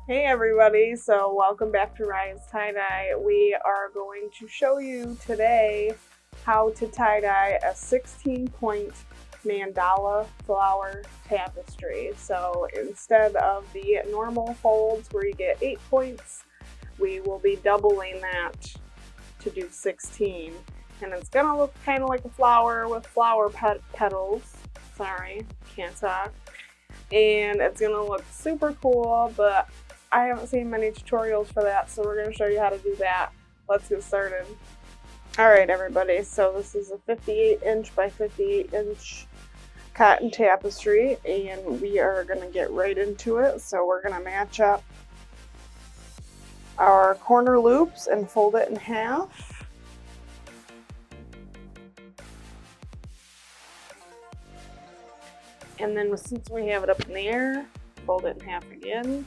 Hey everybody, so welcome back to Riahs tie-dye. We are going to show you today how to tie-dye a 16-point mandala flower tapestry. So instead of the normal folds where you get 8 points, we will be doubling that to do 16. And it's gonna look kind of like a flower with flower petals. Sorry, can't talk. And it's gonna look super cool, but I haven't seen many tutorials for that, so we're going to show you how to do that. Let's get started. Alright everybody, so this is a 58 inch by 58 inch cotton tapestry, and we are going to get right into it. So we're going to match up our corner loops and fold it in half. And then since we have it up in the air, fold it in half again.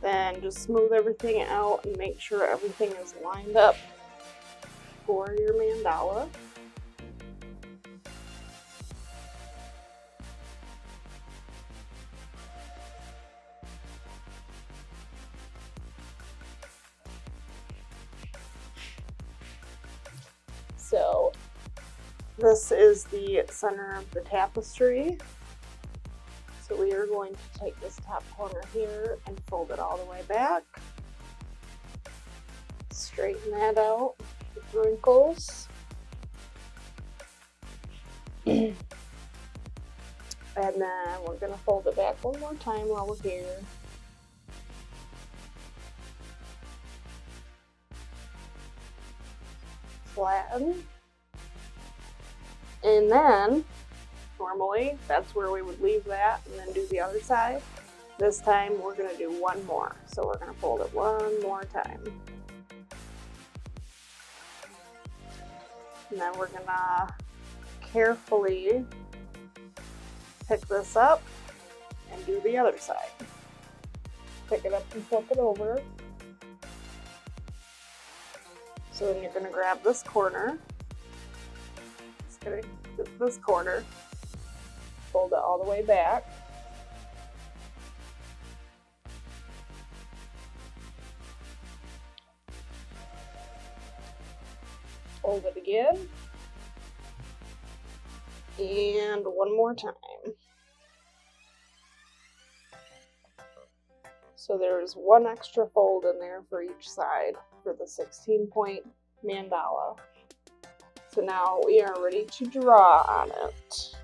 Then just smooth everything out and make sure everything is lined up for your mandala. So this is the center of the tapestry. So we are going to take this top corner here and fold it all the way back. Straighten that out with wrinkles. And then we're going to fold it back one more time while we're here. Flatten. And then normally, that's where we would leave that and then do the other side. This time, we're going to do one more. So we're going to fold it one more time. And then we're going to carefully pick this up and do the other side. Pick it up and flip it over. So then you're going to grab this corner. Just going to get this corner. Fold it all the way back. Fold it again. And one more time. So there's one extra fold in there for each side for the 16-point mandala. So now we are ready to draw on it.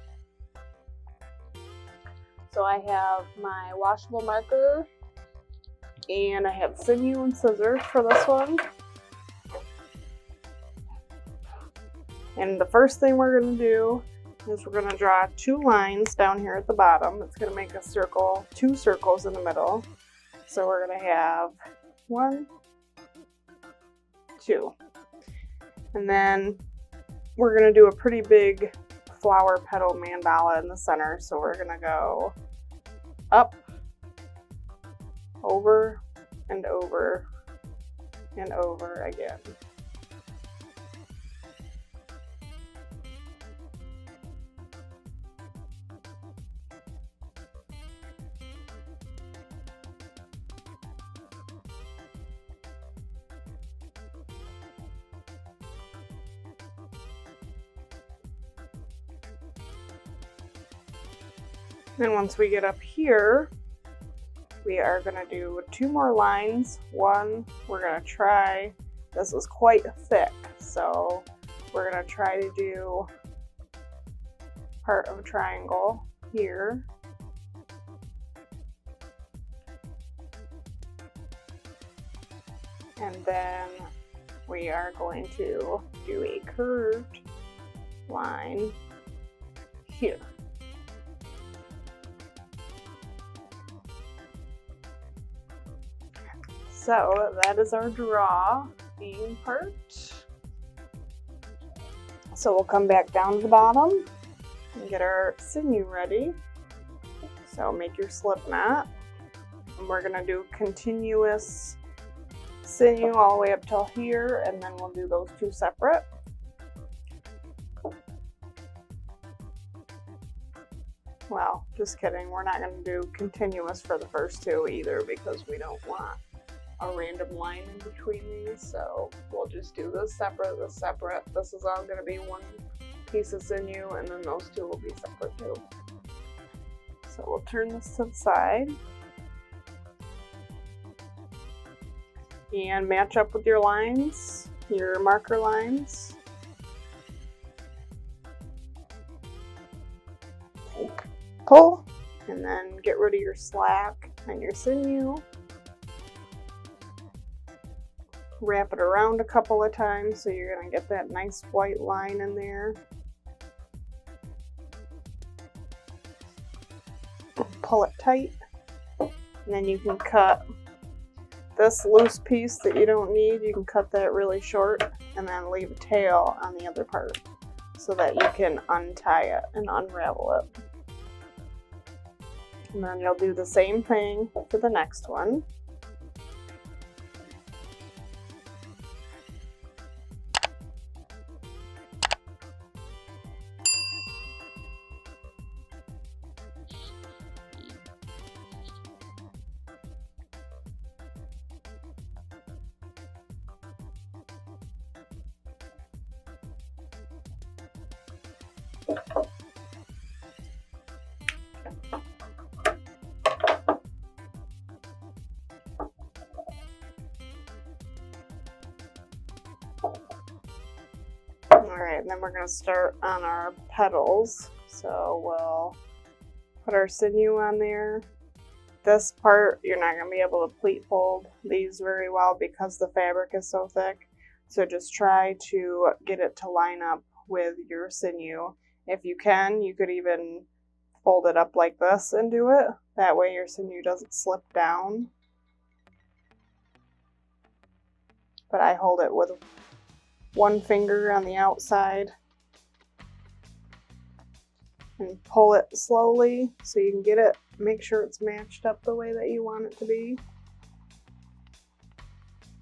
So I have my washable marker, and I have Sinew and scissors for this one. And the first thing we're going to do is we're going to draw 2 lines down here at the bottom. It's going to make a circle, 2 circles in the middle. So we're going to have 1, 2. And then we're going to do a pretty big flower petal mandala in the center, so we're gonna go up, over, and over, and over again. Then once we get up here, we are going to do 2 more lines. One, we're going to try, this is quite thick, so we're going to try to do part of a triangle here. And then we are going to do a curved line here. So that is our drawing part. So we'll come back down to the bottom and get our sinew ready. So make your slip knot. And we're gonna do continuous sinew all the way up till here, and then we'll do those 2 separate. Well, just kidding. We're not going to do continuous for the first two either because we don't want a random line in between these. So we'll just do this separate, this separate. This is all going to be one piece of sinew, and then those two will be separate too. So we'll turn this to the side. And match up with your lines, your marker lines. Pull, and then get rid of your slack and your sinew. Wrap it around a couple of times so you're going to get that nice white line in there. Pull it tight, and then you can cut this loose piece that you don't need. You can cut that really short and then leave a tail on the other part so that you can untie it and unravel it. And then you'll do the same thing for the next one. Alright, and then we're going to start on our petals. So we'll put our sinew on there. This part, you're not going to be able to pleat fold these very well because the fabric is so thick. So just try to get it to line up with your sinew. If you can, you could even fold it up like this and do it. That way your sinew doesn't slip down. But I hold it with one finger on the outside and pull it slowly so you can get it. Make sure it's matched up the way that you want it to be.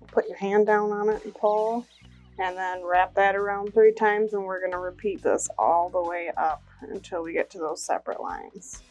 Put your hand down on it and pull, and then wrap that around 3 times, and we're going to repeat this all the way up until we get to those separate lines.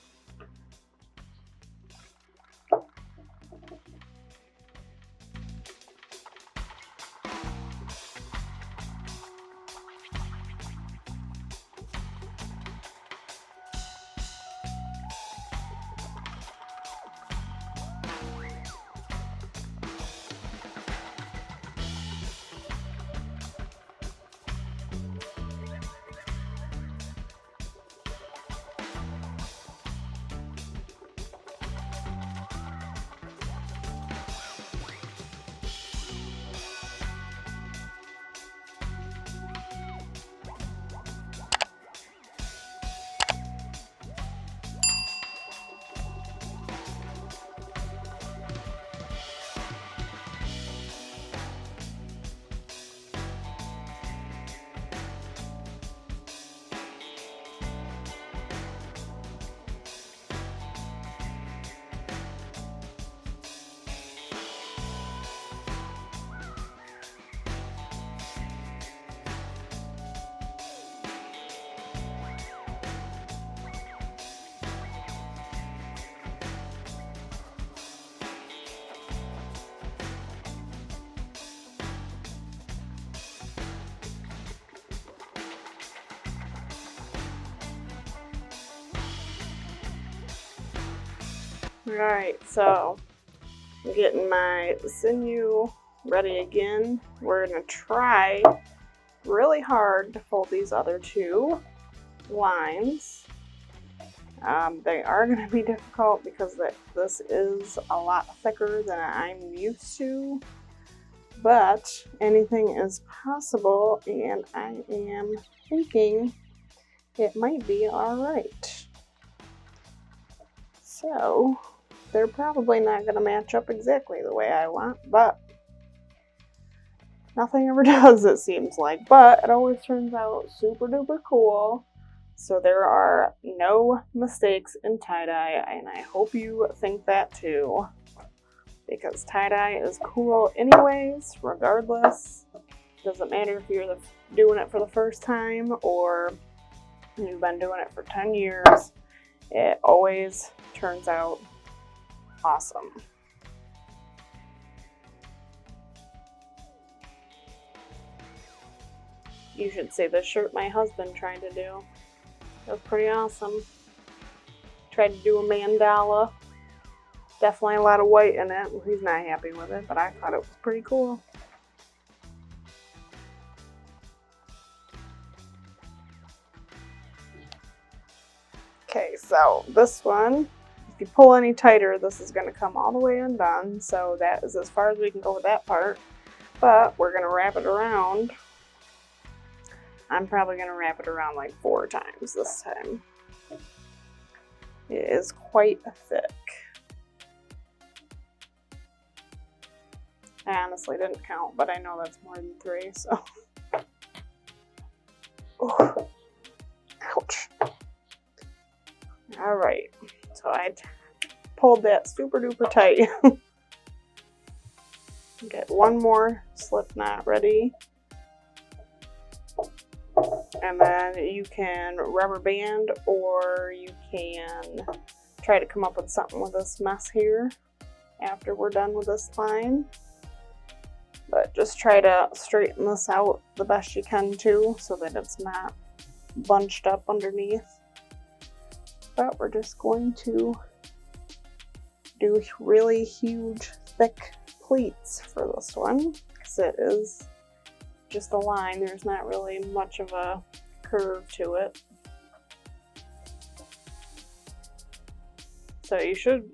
Alright, so I'm getting my sinew ready again. We're going to try really hard to fold these other 2 lines. They are going to be difficult because this is a lot thicker than I'm used to, but anything is possible, and I am thinking it might be alright. So they're probably not going to match up exactly the way I want, but nothing ever does, it seems like. But it always turns out super duper cool. So there are no mistakes in tie-dye, and I hope you think that too. Because tie-dye is cool anyways, regardless. Doesn't matter if you're doing it for the first time or you've been doing it for 10 years. It always turns out awesome. You should see the shirt my husband tried to do. It was pretty awesome. Tried to do a mandala. Definitely a lot of white in it. He's not happy with it, but I thought it was pretty cool. Okay, so this one, if you pull any tighter, this is going to come all the way undone. So that is as far as we can go with that part. But we're going to wrap it around. I'm probably going to wrap it around like 4 times this time. It is quite thick. I honestly didn't count, but I know that's more than 3, so. Ooh. Ouch. Alright, so I pulled that super duper tight. Get one more slip knot ready. And then you can rubber band, or you can try to come up with something with this mess here after we're done with this line. But just try to straighten this out the best you can too, so that it's not bunched up underneath. But we're just going to do really huge, thick pleats for this one, because it is just a line. There's not really much of a curve to it. So you should,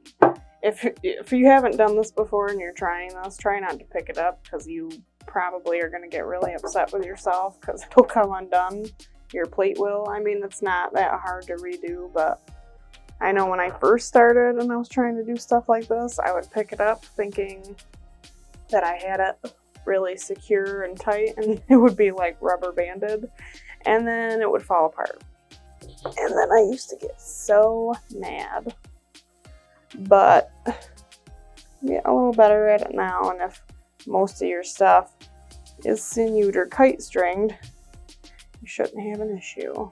if you haven't done this before and you're trying this, try not to pick it up, because you probably are going to get really upset with yourself because it'll come undone. Your plate will. I mean, it's not that hard to redo, but I know when I first started and I was trying to do stuff like this, I would pick it up thinking that I had it really secure and tight, and it would be like rubber banded, and then it would fall apart. And then I used to get so mad. But I'm getting a little better at it now, and if most of your stuff is sinewed or kite stringed, you shouldn't have an issue.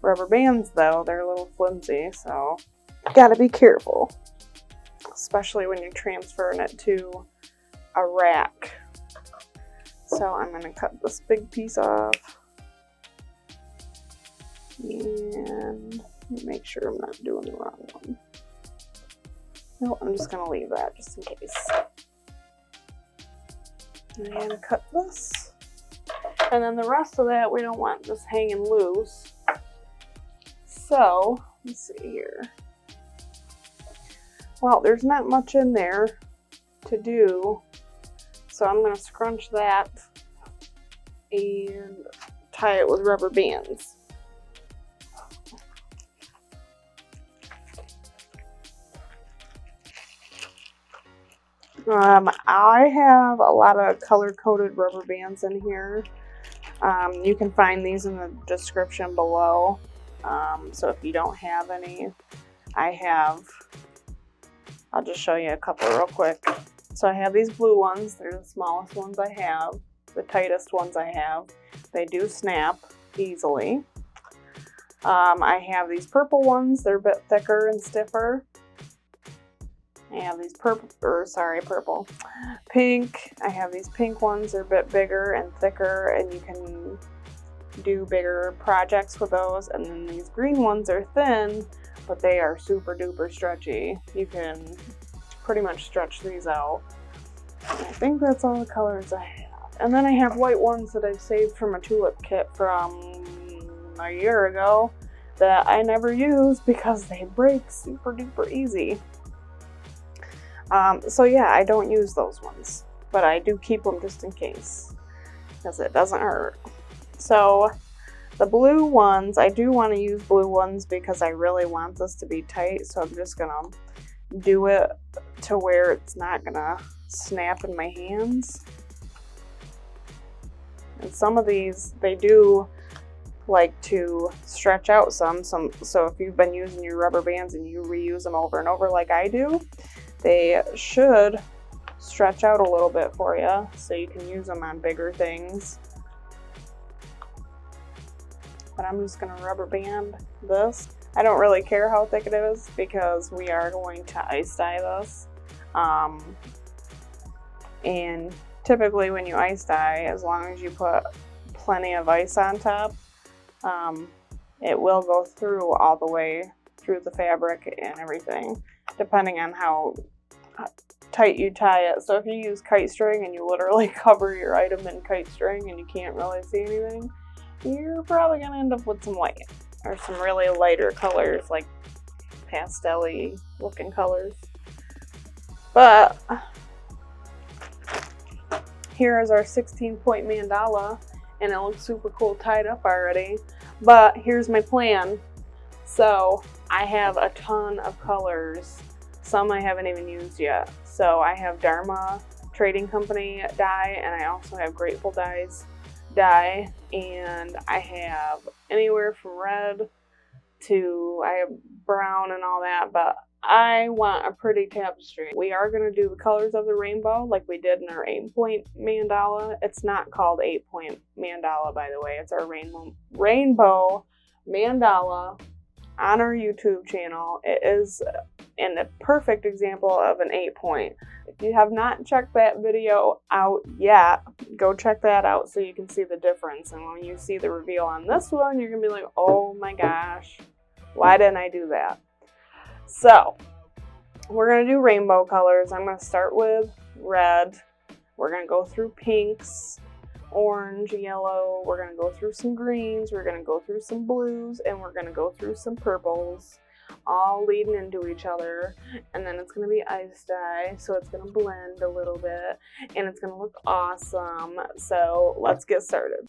Rubber bands though, they're a little flimsy, so you gotta be careful, especially when you're transferring it to a rack. So I'm going to cut this big piece off, and make sure I'm not doing the wrong one. No, I'm just going to leave that just in case. And I'm going to cut this, and then the rest of that we don't want just hanging loose. So let's see here. Well, there's not much in there to do, so I'm going to scrunch that and tie it with rubber bands. I have a lot of color-coded rubber bands in here. You can find these in the description below. So if you don't have any, I'll just show you a couple real quick. So I have these blue ones. They're the smallest ones I have, the tightest ones I have. They do snap easily. I have these purple ones. They're a bit thicker and stiffer. I have these pink. I have these pink ones. They're a bit bigger and thicker, and you can do bigger projects with those. And then these green ones are thin, but they are super duper stretchy. You can pretty much stretch these out. I think that's all the colors I have. And then I have white ones that I saved from a tulip kit from a year ago that I never use because they break super duper easy. So yeah, I don't use those ones, but I do keep them just in case, because it doesn't hurt. So the blue ones, I do want to use blue ones because I really want this to be tight, so I'm just gonna do it to where it's not gonna snap in my hands. And some of these, they do like to stretch out some, so if you've been using your rubber bands and you reuse them over and over like I do, they should stretch out a little bit for you, so you can use them on bigger things. But I'm just gonna rubber band this. I don't really care how thick it is because we are going to ice dye this. And typically when you ice dye, as long as you put plenty of ice on top, it will go through all the way through the fabric and everything, depending on how tight you tie it. So if you use kite string and you literally cover your item in kite string and you can't really see anything, you're probably going to end up with some white or some really lighter colors, like pastel-y looking colors. But here is our 16-point mandala, and it looks super cool tied up already. But here's my plan. So I have a ton of colors. Some I haven't even used yet. So I have Dharma Trading Company dye, and I also have Grateful Dyes dye, and I have anywhere from red to, I have brown and all that, but I want a pretty tapestry. We are going to do the colors of the rainbow like we did in our 8-point mandala. It's not called 8-point mandala, by the way. It's our rainbow mandala on our YouTube channel. It is a perfect example of an 8-point. If you have not checked that video out yet, go check that out so you can see the difference. And when you see the reveal on this one, you're going to be like, oh my gosh, why didn't I do that? So we're going to do rainbow colors. I'm going to start with red. We're going to go through pinks, orange, yellow. We're going to go through some greens. We're going to go through some blues, and we're going to go through some purples, all leading into each other. And then it's going to be ice dye, so it's going to blend a little bit, and it's going to look awesome. So let's get started.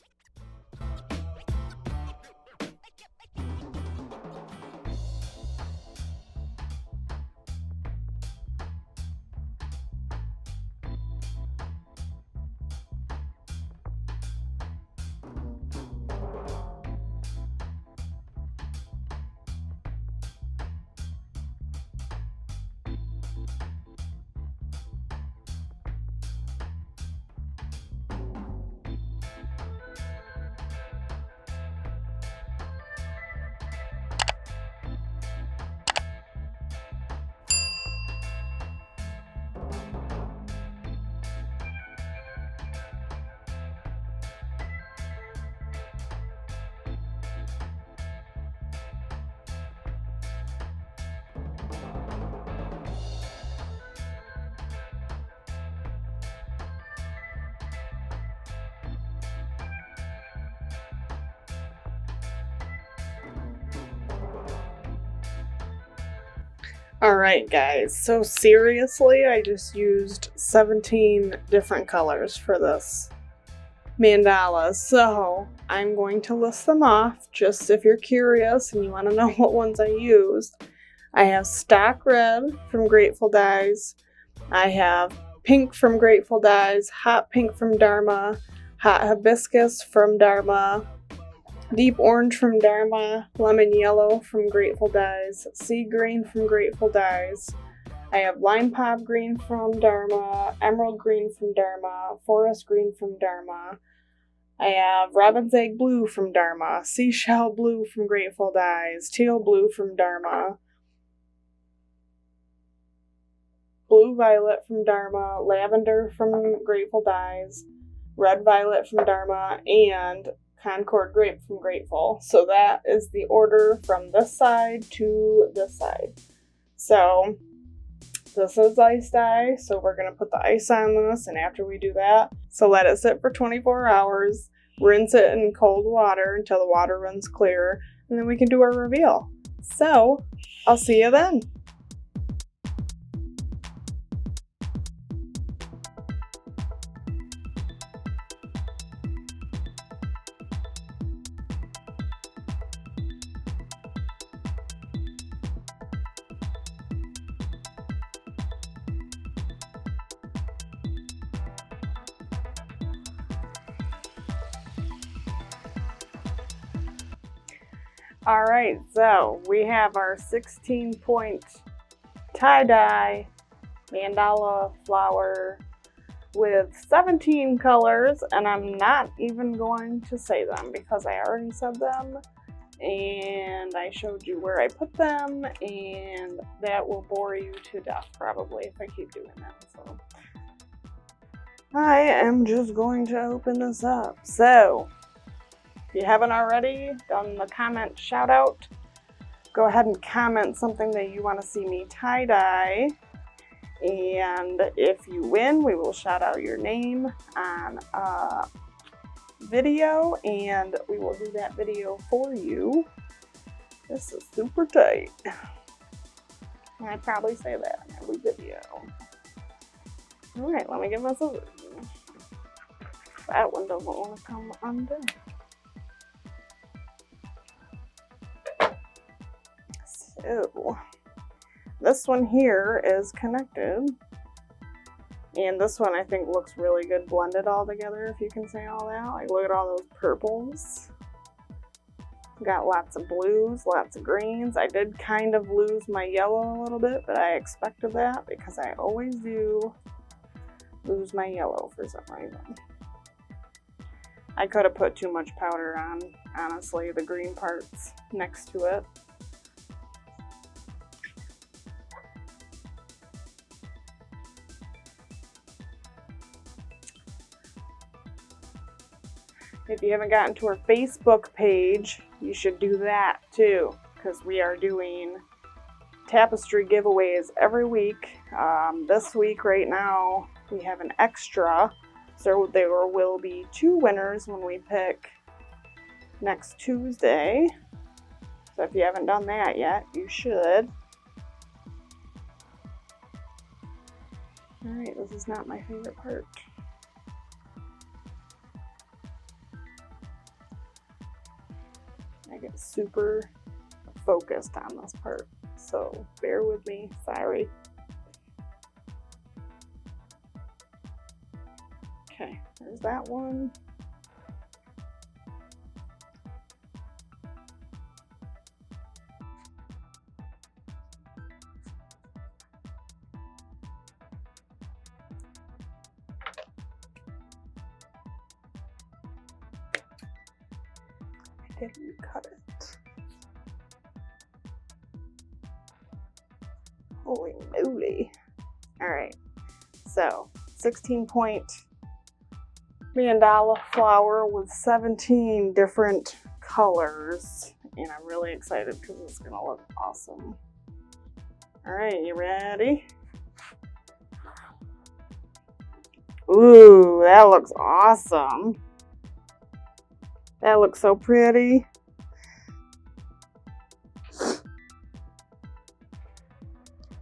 Alright guys, so seriously, I just used 17 different colors for this mandala, so I'm going to list them off just if you're curious and you want to know what ones I used. I have stock red from Grateful Dyes, I have pink from Grateful Dyes, hot pink from Dharma, hot hibiscus from Dharma, deep orange from Dharma, lemon yellow from Grateful Dyes, sea green from Grateful Dyes. I have lime pop green from Dharma, emerald green from Dharma, forest green from Dharma. I have robin's egg blue from Dharma, seashell blue from Grateful Dyes, teal blue from Dharma, blue violet from Dharma, lavender from Grateful Dyes, red violet from Dharma, and Concord grape from Grateful. So that is the order from this side to this side. So this is ice dye, so we're going to put the ice on this, and after we do that, so let it sit for 24 hours, rinse it in cold water until the water runs clear, and then we can do our reveal. So I'll see you then. Alright, so we have our 16-point tie-dye mandala flower with 17 colors, and I'm not even going to say them because I already said them and I showed you where I put them, and that will bore you to death probably if I keep doing that. So I am just going to open this up. So if you haven't already done the comment shout out, go ahead and comment something that you want to see me tie-dye. And if you win, we will shout out your name on a video, and we will do that video for you. This is super tight. I probably say that in every video. All right, let me get my scissors. That one doesn't want to come undone. So this one here is connected, and this one I think looks really good blended all together, if you can say all that. Like, look at all those purples. Got lots of blues, lots of greens. I did kind of lose my yellow a little bit, but I expected that because I always do lose my yellow for some reason. I could have put too much powder on, honestly, the green parts next to it. If you haven't gotten to our Facebook page, you should do that too, because we are doing tapestry giveaways every week. This week right now we have an extra, so there will be 2 winners when we pick next Tuesday. So if you haven't done that yet, you should. Alright, this is not my favorite part. I get super focused on this part, so bear with me, sorry. Okay, there's that one. Didn't cut it. Holy moly. Alright, so 16-point mandala flower with 17 different colors, and I'm really excited because it's gonna look awesome. Alright, you ready? Ooh, that looks awesome. That looks so pretty.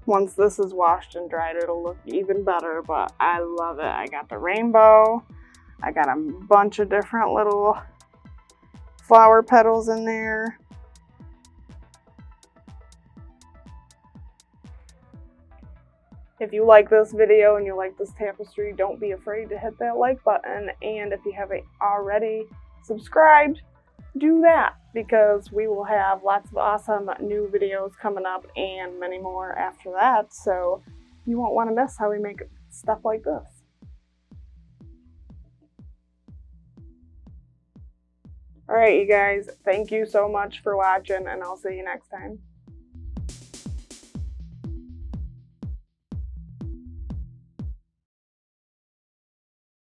Once this is washed and dried, it'll look even better, but I love it. I got the rainbow. I got a bunch of different little flower petals in there. If you like this video and you like this tapestry, don't be afraid to hit that like button. And if you haven't already subscribed, do that, because we will have lots of awesome new videos coming up and many more after that, so you won't want to miss how we make stuff like this. Alright, you guys, thank you so much for watching, and I'll see you next time.